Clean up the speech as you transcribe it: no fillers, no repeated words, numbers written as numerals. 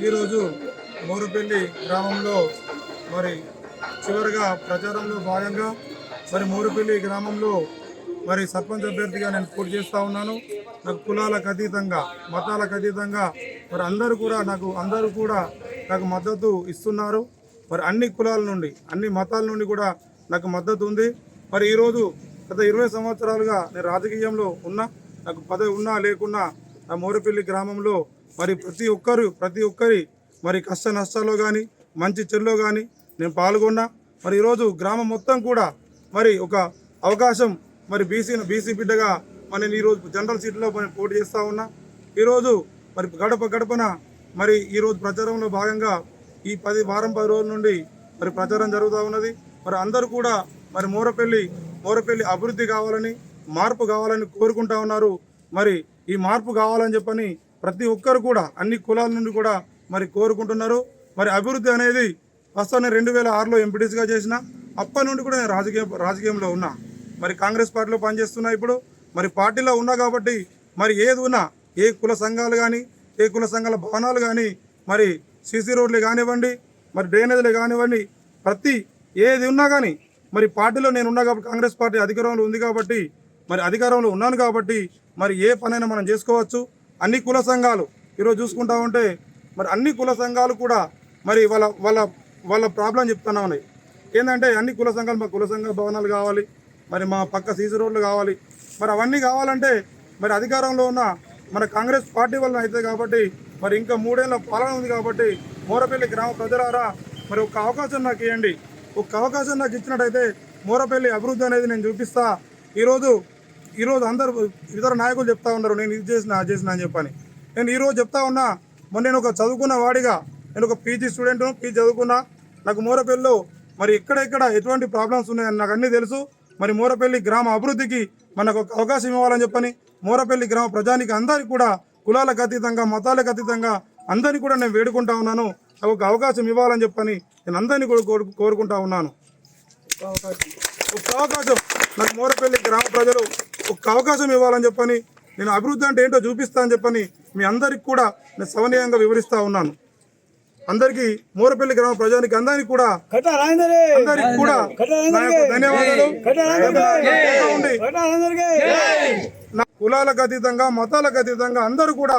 ఈరోజు మోరుపల్లి గ్రామంలో మరి చివరిగా ప్రచారంలో భాగంగా మరి మోరుపల్లి గ్రామంలో మరి సర్పంచ్ అభ్యర్థిగా నేను పోటీ చేస్తూ ఉన్నాను. నాకు కులాలకు అతీతంగా మతాలకు అతీతంగా మరి అందరూ కూడా నాకు మద్దతు ఇస్తున్నారు. మరి అన్ని కులాల నుండి అన్ని మతాల నుండి కూడా నాకు మద్దతు ఉంది. మరి ఈరోజు గత 20 సంవత్సరాలుగా నేను రాజకీయంలో ఉన్నా, నాకు పదవి ఉన్నా లేకున్నా నా మోరుపల్లి గ్రామంలో మరి ప్రతి ఒక్కరి మరి కష్ట నష్టాల్లో కానీ మంచి చెల్లో కానీ నేను పాల్గొన్నా. మరి ఈరోజు గ్రామం మొత్తం కూడా మరి ఒక అవకాశం మరి బీసీ బిడ్డగా మరి నేను ఈరోజు జనరల్ సీట్లో మరి పోటీ చేస్తూ ఉన్నా. ఈరోజు మరి గడపన మరి ఈరోజు ప్రచారంలో భాగంగా ఈ 10 రోజుల నుండి మరి ప్రచారం జరుగుతూ ఉన్నది. మరి అందరూ కూడా మరి మోరుపల్లి అభివృద్ధి కావాలని మార్పు కావాలని కోరుకుంటా ఉన్నారు. మరి ఈ మార్పు కావాలని చెప్పని ప్రతి ఒక్కరు కూడా అన్ని కులాల నుండి కూడా మరి కోరుకుంటున్నారు. మరి అభివృద్ధి అనేది ఫస్ట్ నేను 2006లో ఎంపీటీసీగా చేసిన, అప్పటి నుండి కూడా నేను రాజకీయంలో ఉన్నా. మరి కాంగ్రెస్ పార్టీలో పనిచేస్తున్నా. ఇప్పుడు మరి పార్టీలో ఉన్నా కాబట్టి మరి ఏది ఉన్నా ఏ కుల సంఘాలు కానీ ఏ కుల సంఘాల భవనాలు కానీ మరి సీసీ రోడ్లు కానివ్వండి, మరి డ్రైనేజీలు కానివ్వండి, ప్రతి ఏది ఉన్నా కానీ మరి పార్టీలో నేను ఉన్నా కాబట్టి కాంగ్రెస్ పార్టీ అధికారంలో ఉంది కాబట్టి మరి అధికారంలో ఉన్నాను కాబట్టి మరి ఏ పనైనా మనం చేసుకోవచ్చు. అన్ని కుల సంఘాలు ఈరోజు చూసుకుంటా ఉంటే మరి అన్ని కుల సంఘాలు కూడా మరి వాళ్ళ ప్రాబ్లం చెప్తున్నా ఉన్నాయి. ఏంటంటే అన్ని కుల సంఘాలు మా కుల సంఘ భవనాలు కావాలి, మరి మా పక్క సీసీ రోడ్లు కావాలి. మరి అవన్నీ కావాలంటే మరి అధికారంలో ఉన్న మన కాంగ్రెస్ పార్టీ వల్ల అవుతుంది కాబట్టి మరి ఇంకా 3 ఏళ్ళ పాలన ఉంది కాబట్టి మోరుపల్లి గ్రామ ప్రజలారా మరి ఒక అవకాశం నాకు ఇవ్వండి. ఒక అవకాశం నాకు ఇచ్చినట్టయితే మోరుపల్లి అభివృద్ధి అనేది నేను చూపిస్తా. ఈరోజు అందరూ ఇతర నాయకులు చెప్తా ఉన్నారు నేను ఇది చేసిన అది చేసిన అని చెప్పని. నేను ఈరోజు చెప్తా ఉన్నా, నేను ఒక చదువుకున్న వాడిగా నేను ఒక పీజీ స్టూడెంట్, పీజీ చదువుకున్నా. నాకు మోరుపల్లిలో మరి ఎక్కడ ఎటువంటి ప్రాబ్లమ్స్ ఉన్నాయని నాకు అన్నీ తెలుసు. మరి మోరుపల్లి గ్రామ అభివృద్ధికి మనకు ఒక అవకాశం ఇవ్వాలని చెప్పని మోరుపల్లి గ్రామ ప్రజానికి అందరికీ కూడా కులాలకు అతీతంగా మతాలకు అతీతంగా అందరినీ కూడా నేను వేడుకుంటా ఉన్నాను. నాకు ఒక అవకాశం ఇవ్వాలని చెప్పని నేను అందరినీ కూడా కోరుకుంటా ఉన్నాను. ఒక అవకాశం నాకు మోరుపల్లి గ్రామ ప్రజలు ఒక అవకాశం ఇవ్వాలని చెప్పని నేను అభివృద్ధి అంటే ఏంటో చూపిస్తా అని చెప్పని మీ అందరికి కూడా నేను సవనీయంగా వివరిస్తూ ఉన్నాను. అందరికీ మోరుపల్లి గ్రామ ప్రజానికి అందరికీ కూడా ధన్యవాదాలు. కులాలకు అతీతంగా మతాలకు అతీతంగా అందరూ కూడా